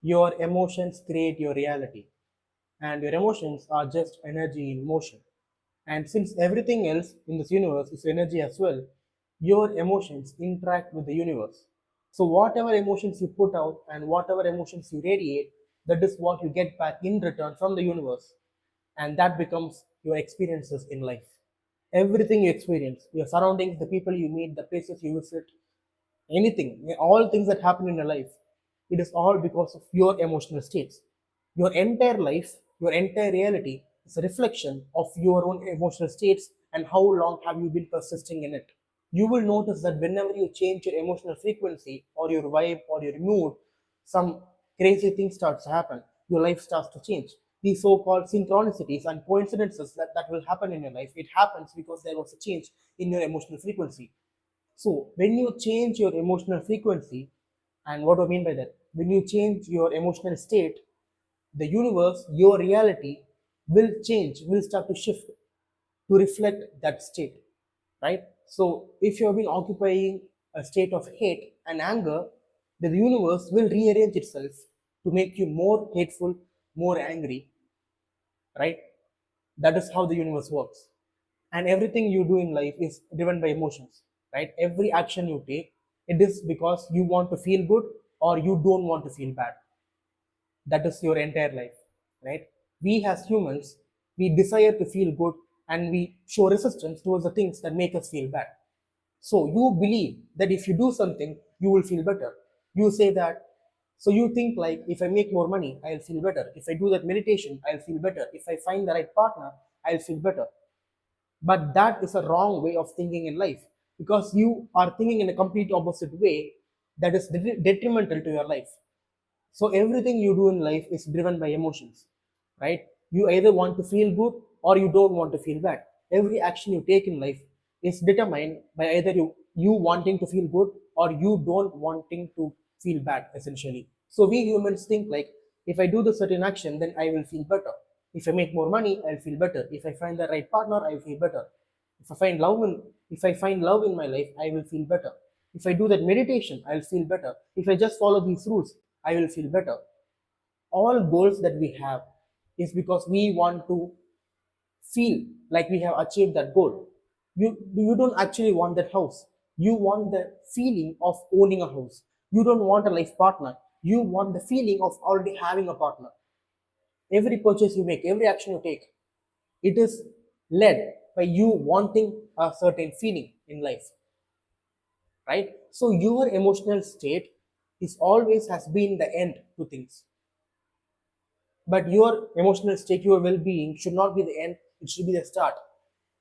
Your emotions create your reality, and your emotions are just energy in motion. And since everything else in this universe is energy as well, your emotions interact with the universe. So, whatever emotions you put out and whatever emotions you radiate, that is what you get back in return from the universe. And that becomes your experiences in life. Everything you experience, your surroundings, the people you meet, the places you visit, anything, all things that happen in your life, it is all because of your emotional states. Your entire life, your entire reality is a reflection of your own emotional states and how long have you been persisting in it. You will notice that whenever you change your emotional frequency or your vibe or your mood, some crazy thing starts to happen. Your life starts to change. These so-called synchronicities and coincidences that will happen in your life, it happens because there was a change in your emotional frequency. So when you change your emotional frequency, and what do I mean by that? When you change your emotional state, the universe, your reality will change, will start to shift to reflect that state, right? So if you have been occupying a state of hate and anger, the universe will rearrange itself to make you more hateful, more angry, right? That is how the universe works. And everything you do in life is driven by emotions, right? Every action you take, it is because you want to feel good or you don't want to feel bad. That is your entire life, right? We as humans, we desire to feel good, and we show resistance towards the things that make us feel bad. So you believe that if you do something you will feel better. You say that, so you think like, if I make more money I'll feel better, if I do that meditation I'll feel better, if I find the right partner I'll feel better. But that is a wrong way of thinking in life, because you are thinking in a complete opposite way that is detrimental to your life. So everything you do in life is driven by emotions, right? You either want to feel good or you don't want to feel bad. Every action you take in life is determined by either you wanting to feel good or you don't wanting to feel bad, essentially. So we humans think like, if I do the certain action, then I will feel better. If I make more money, I'll feel better. If I find the right partner, I'll feel better. If I find love in if I find love in my life, I will feel better. If I do that meditation, I'll feel better. If I just follow these rules, I will feel better. All goals that we have is because we want to feel like we have achieved that goal. You don't actually want that house. You want the feeling of owning a house. You don't want a life partner. You want the feeling of already having a partner. Every purchase you make, every action you take, it is led by you wanting a certain feeling in life, right? So your emotional state is always has been the end to things. But your emotional state, your well being should not be the end, it should be the start.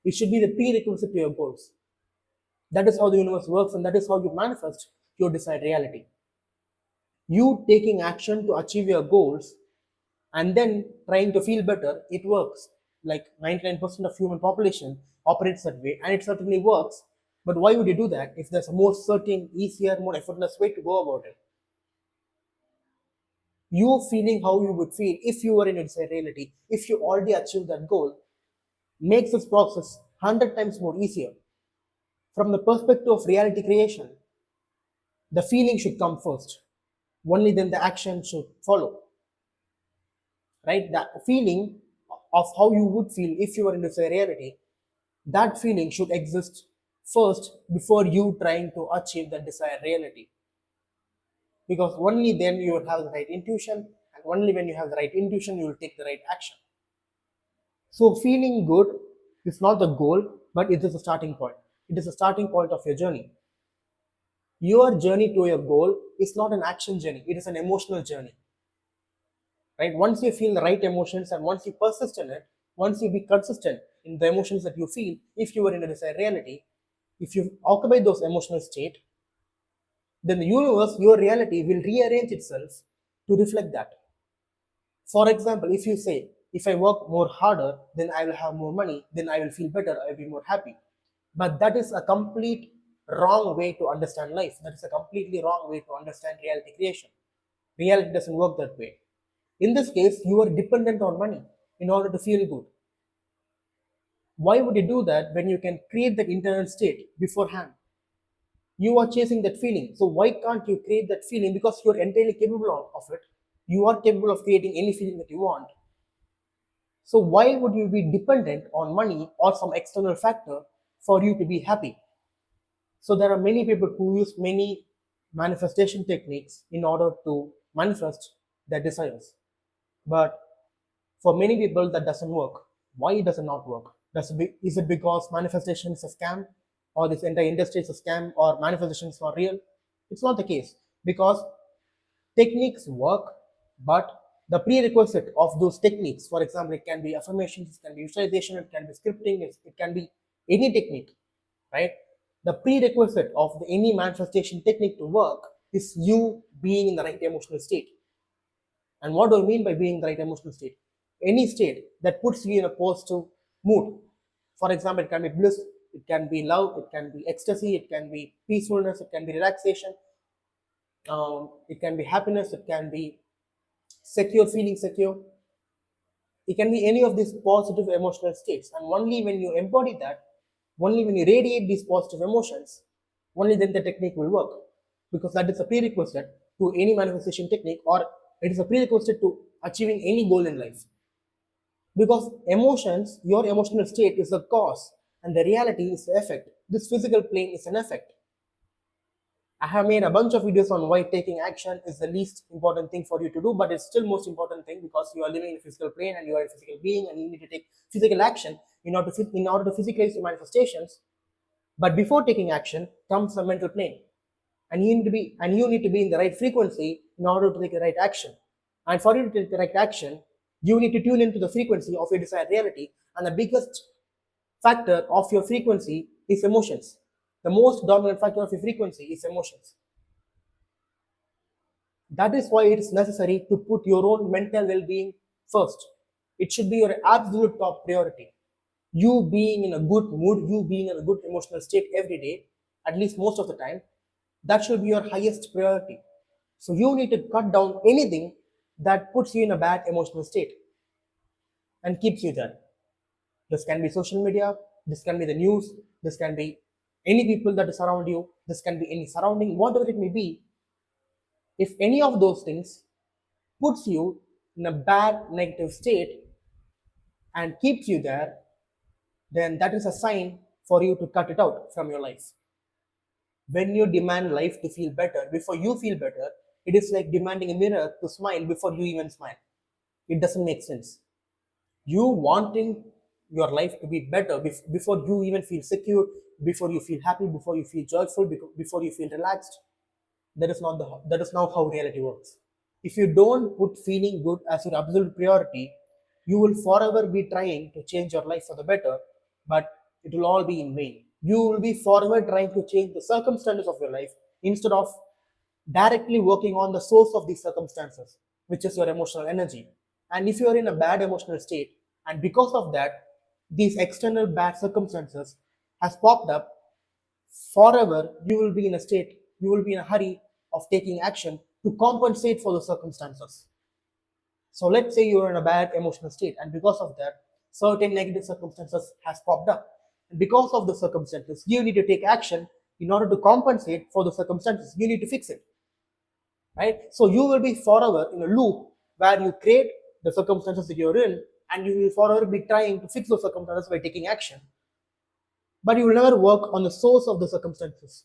It should be the prerequisite to your goals. That is how the universe works, and that is how you manifest your desired reality. You taking action to achieve your goals and then trying to feel better, it works. Like 99% of human population operates that way, and it certainly works. But why would you do that if there's a more certain, easier, more effortless way to go about it? You feeling how you would feel if you were in its reality, if you already achieved that goal, makes this process 100 times more easier. From the perspective of reality creation, the feeling should come first. Only then the action should follow. Right? The feeling of how you would feel if you were in this reality, that feeling should exist first before you trying to achieve the desired reality. Because only then you will have the right intuition, and only when you have the right intuition, you will take the right action. So feeling good is not the goal, but it is a starting point. It is a starting point of your journey. Your journey to your goal is not an action journey, it is an emotional journey. Right? Once you feel the right emotions and once you persist in it, once you be consistent in the emotions that you feel, if you are in a desired reality, if you occupy those emotional state, then the universe, your reality, will rearrange itself to reflect that. For example, if you say, if I work more harder, then I will have more money, then I will feel better, I will be more happy. But that is a complete wrong way to understand life. That is a completely wrong way to understand reality creation. Reality doesn't work that way. In this case, you are dependent on money in order to feel good. Why would you do that when you can create that internal state beforehand? You are chasing that feeling. So why can't you create that feeling? Because you're entirely capable of it. You are capable of creating any feeling that you want. So why would you be dependent on money or some external factor for you to be happy? So there are many people who use many manifestation techniques in order to manifest their desires. But for many people that doesn't work. Why does it not work? Is it because manifestation is a scam, or this entire industry is a scam, or manifestations are real? It's not the case, because techniques work, but the prerequisite of those techniques, for example, it can be affirmations, it can be visualization, it can be scripting, it can be any technique, right? The prerequisite of any manifestation technique to work is you being in the right emotional state. And what do I mean by being in the right emotional state? Any state that puts you in a positive mood. For example, it can be bliss, it can be love, it can be ecstasy, it can be peacefulness, it can be relaxation, it can be happiness, it can be secure, feeling secure. It can be any of these positive emotional states. And only when you embody that, only when you radiate these positive emotions, only then the technique will work. Because that is a prerequisite to any manifestation technique, or it is a prerequisite to achieving any goal in life. Because emotions, your emotional state is the cause, and the reality is the effect. This physical plane is an effect. I have made a bunch of videos on why taking action is the least important thing for you to do, but it's still most important thing, because you are living in a physical plane and you are a physical being, and you need to take physical action in order to physicalize your manifestations. But before taking action comes the mental plane, and you need to be in the right frequency in order to take the right action. And for you to take the right action, you need to tune into the frequency of your desired reality. And the biggest factor of your frequency is emotions. The most dominant factor of your frequency is emotions. That is why it is necessary to put your own mental well-being first. It should be your absolute top priority. You being in a good mood, you being in a good emotional state every day, at least most of the time, that should be your highest priority. So you need to cut down anything that puts you in a bad emotional state and keeps you there. This can be social media, this can be the news, this can be any people that surround you, this can be any surrounding, whatever it may be. If any of those things puts you in a bad negative state and keeps you there, then that is a sign for you to cut it out from your life. When you demand life to feel better before you feel better, it is like demanding a mirror to smile before you even smile. It doesn't make sense. You wanting your life to be better before you even feel secure, before you feel happy, before you feel joyful, before you feel relaxed. That is not how reality works. If you don't put feeling good as your absolute priority, you will forever be trying to change your life for the better, but it will all be in vain. You will be forever trying to change the circumstances of your life instead of directly working on the source of these circumstances, which is your emotional energy. And if you are in a bad emotional state, and because of that, these external bad circumstances has popped up, forever you will be in a state, you will be in a hurry of taking action to compensate for the circumstances. So let's say you're in a bad emotional state, and because of that, certain negative circumstances has popped up. And because of the circumstances, you need to take action in order to compensate for the circumstances. You need to fix it, right? So you will be forever in a loop where you create the circumstances that you're in, and you will forever be trying to fix those circumstances by taking action. But you will never work on the source of the circumstances.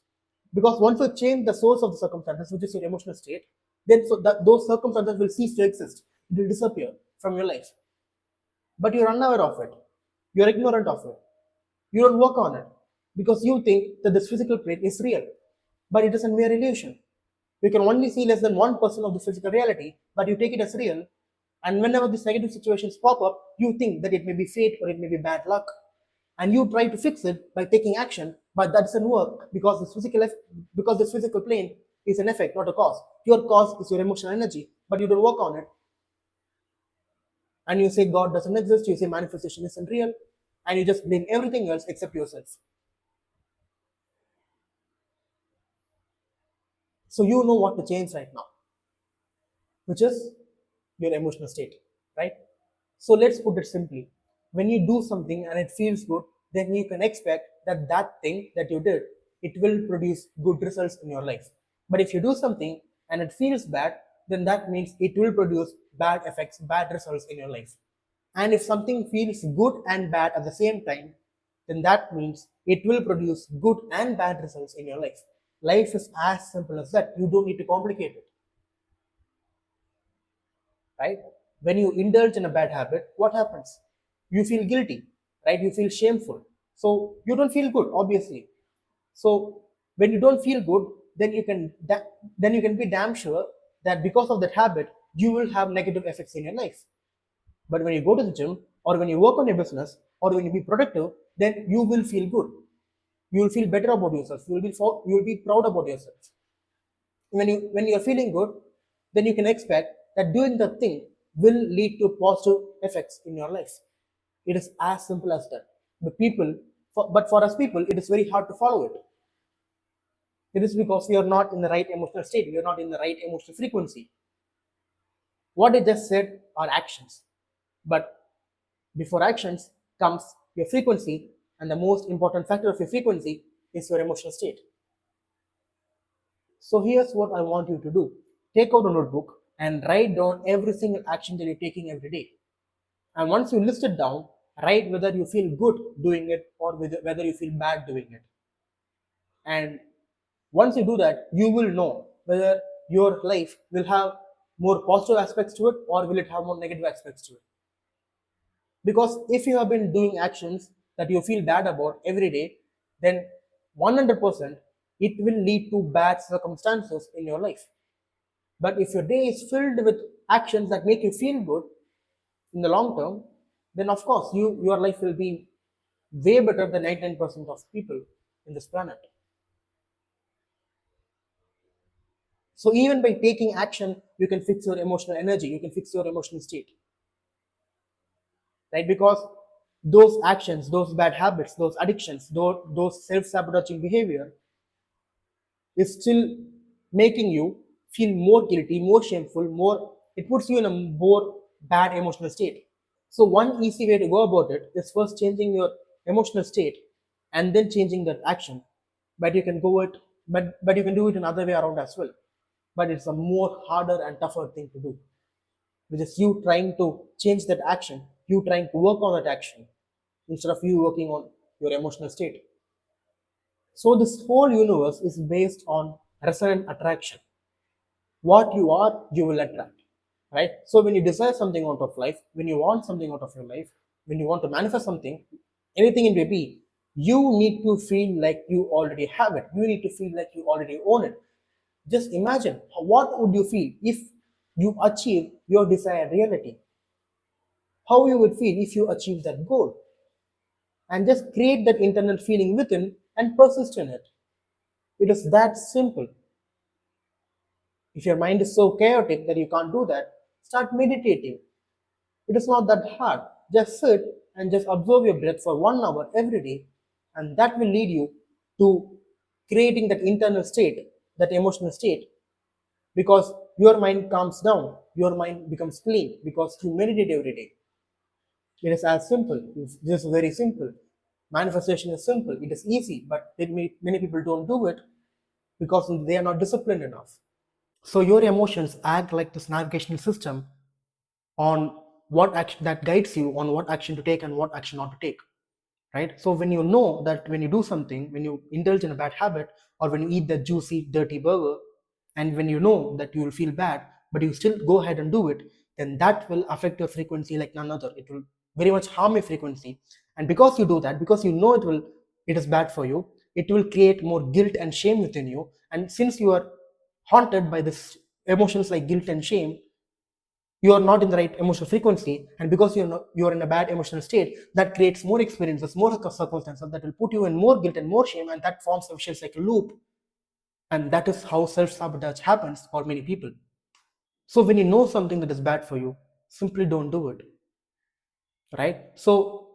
Because once you change the source of the circumstances, which is your emotional state, then those circumstances will cease to exist. It will disappear from your life. But you're unaware of it. You're ignorant of it. You don't work on it because you think that this physical plane is real. But it is a mere illusion. You can only see less than 1% of the physical reality, but you take it as real. And whenever these negative situations pop up, you think that it may be fate or it may be bad luck. And you try to fix it by taking action, but that doesn't work because this physical plane is an effect, not a cause. Your cause is your emotional energy, but you don't work on it. And you say God doesn't exist, you say manifestation isn't real, and you just blame everything else except yourself. So you know what to change right now, which is your emotional state, right? So let's put it simply. When you do something and it feels good, then you can expect that that thing that you did, it will produce good results in your life. But if you do something and it feels bad, then that means it will produce bad effects, bad results in your life. And if something feels good and bad at the same time, then that means it will produce good and bad results in your life. Life is as simple as that. You don't need to complicate it, right? When you indulge in a bad habit, what happens? You feel guilty, right? You feel shameful. So you don't feel good, obviously. So when you don't feel good, then you can be damn sure that because of that habit, you will have negative effects in your life. But when you go to the gym, or when you work on your business, or when you be productive, then you will feel good. You will feel better about yourself. You will be proud about yourself. When you're feeling good, then you can expect that doing the thing will lead to positive effects in your life. It is as simple as that. But for us people, it is very hard to follow it. It is because we are not in the right emotional state. We are not in the right emotional frequency. What I just said are actions. But before actions comes your frequency, and the most important factor of your frequency is your emotional state. So here's what I want you to do. Take out a notebook and write down every single action that you're taking every day. And once you list it down, write whether you feel good doing it or whether you feel bad doing it. And once you do that, you will know whether your life will have more positive aspects to it or will it have more negative aspects to it. Because if you have been doing actions that you feel bad about every day, then 100% it will lead to bad circumstances in your life. But if your day is filled with actions that make you feel good in the long term, then of course your life will be way better than 99% of people in this planet. So even by taking action, you can fix your emotional energy, you can fix your emotional state, right? Because those actions, those bad habits, those addictions, those self-sabotaging behavior is still making you feel more guilty, more shameful, it puts you in a more bad emotional state. So one easy way to go about it is first changing your emotional state and then changing that action. But you can go it, but you can do it another way around as well. But it's a more harder and tougher thing to do, which is you trying to change that action, you trying to work on that action instead of you working on your emotional state. So this whole universe is based on resonant attraction. What you are, you will attract, right? So when you desire something out of life, when you want something out of your life, when you want to manifest something, anything it may be, you need to feel like you already have it. You need to feel like you already own it. Just imagine what would you feel if you achieve your desired reality, how you would feel if you achieve that goal, and just create that internal feeling within and persist in it. It is that simple. If your mind is so chaotic that you can't do that, start meditating. It is not that hard. Just sit and just observe your breath for 1 hour every day, and that will lead you to creating that internal state, that emotional state, because your mind calms down, your mind becomes clean because you meditate every day. It is as simple. It's just very simple. Manifestation is simple. It is easy, but many people don't do it because they are not disciplined enough. So your emotions act like this navigational system on what action that guides you on what action to take and what action not to take, right? So when you know that when you do something, when you indulge in a bad habit, or when you eat that juicy dirty burger, and when you know that you will feel bad but you still go ahead and do it, then that will affect your frequency like none other. It will very much harm your frequency. And because you do that, because you know it is bad for you, it will create more guilt and shame within you. And since you are haunted by this emotions like guilt and shame, you are not in the right emotional frequency, and because you're in a bad emotional state, that creates more experiences, more circumstances that will put you in more guilt and more shame, and that forms a vicious cycle loop. And that is how self-sabotage happens for many people. So when you know something that is bad for you, simply don't do it, right? So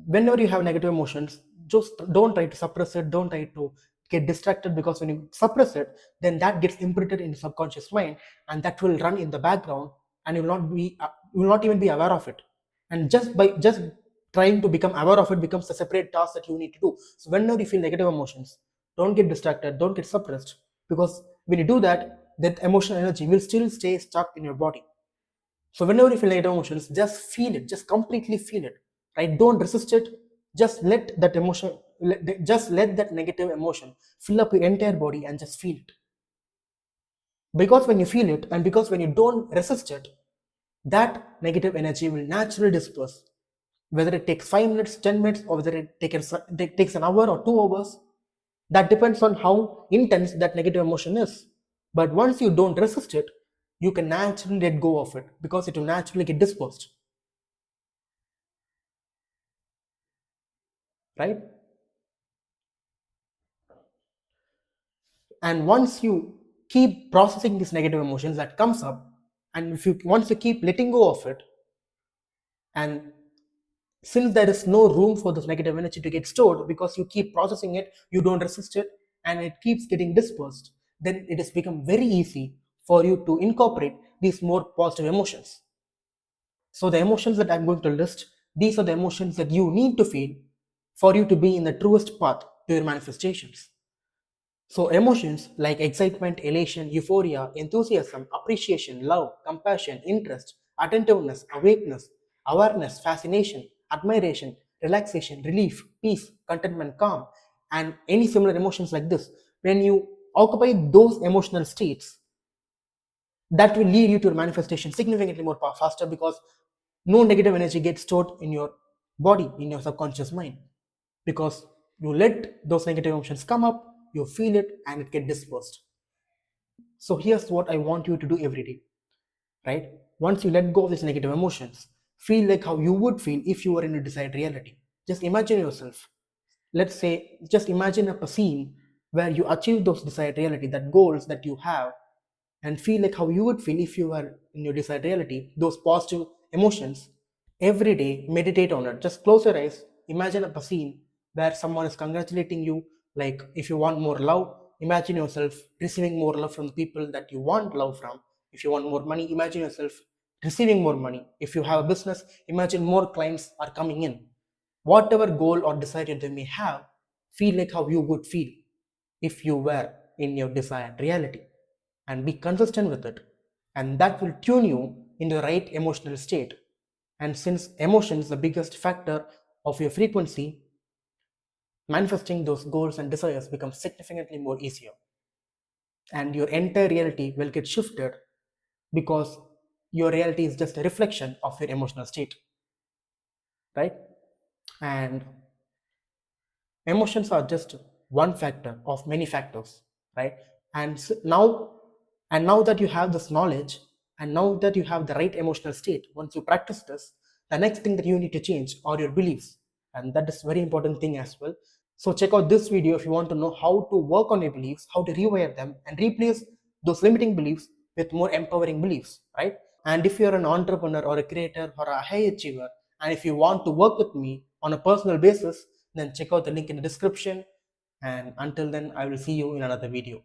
whenever you have negative emotions, just don't try to suppress it, don't try to get distracted, because when you suppress it, then that gets imprinted in the subconscious mind, and that will run in the background, and you will not even be aware of it. And just trying to become aware of it becomes a separate task that you need to do. So whenever you feel negative emotions, don't get distracted, don't get suppressed, because when you do that, that emotional energy will still stay stuck in your body. So whenever you feel negative emotions, just feel it, just completely feel it, right? Don't resist it. Just let that emotion, just let that negative emotion fill up your entire body and just feel it. Because when you feel it, and because when you don't resist it, that negative energy will naturally disperse. Whether it takes 5 minutes, 10 minutes, or whether it takes an hour or 2 hours, that depends on how intense that negative emotion is. But once you don't resist it, you can naturally let go of it because it will naturally get dispersed, right? And once you keep processing these negative emotions that comes up, and if you once you keep letting go of it, and since there is no room for this negative energy to get stored because you keep processing it, you don't resist it, and it keeps getting dispersed, then it has become very easy for you to incorporate these more positive emotions. So the emotions that I'm going to list, these are the emotions that you need to feel for you to be in the truest path to your manifestations. So emotions like excitement, elation, euphoria, enthusiasm, appreciation, love, compassion, interest, attentiveness, awakeness, awareness, fascination, admiration, relaxation, relief, peace, contentment, calm, and any similar emotions like this, when you occupy those emotional states, that will lead you to a manifestation significantly more faster because no negative energy gets stored in your body, in your subconscious mind, because you let those negative emotions come up, you feel it, and it get dispersed. So here's what I want you to do every day, right? Once you let go of these negative emotions, feel like how you would feel if you were in a desired reality. Just imagine yourself, let's say, just imagine a scene where you achieve those desired reality, that goals that you have, and feel like how you would feel if you were in your desired reality, those positive emotions. Every day, meditate on it. Just close your eyes. Imagine a scene where someone is congratulating you. Like if you want more love, imagine yourself receiving more love from the people that you want love from. If you want more money, imagine yourself receiving more money. If you have a business, imagine more clients are coming in. Whatever goal or desire you may have, feel like how you would feel if you were in your desired reality, and be consistent with it, and that will tune you in the right emotional state. And since emotion is the biggest factor of your frequency, manifesting those goals and desires becomes significantly more easier, and your entire reality will get shifted because your reality is just a reflection of your emotional state, right? And emotions are just one factor of many factors, right? And now that you have this knowledge, and now that you have the right emotional state, once you practice this, the next thing that you need to change are your beliefs, and that is very important thing as well. So check out this video if you want to know how to work on your beliefs, how to rewire them and replace those limiting beliefs with more empowering beliefs, right? And if you're an entrepreneur or a creator or a high achiever, and if you want to work with me on a personal basis, then check out the link in the description. And until then, I will see you in another video.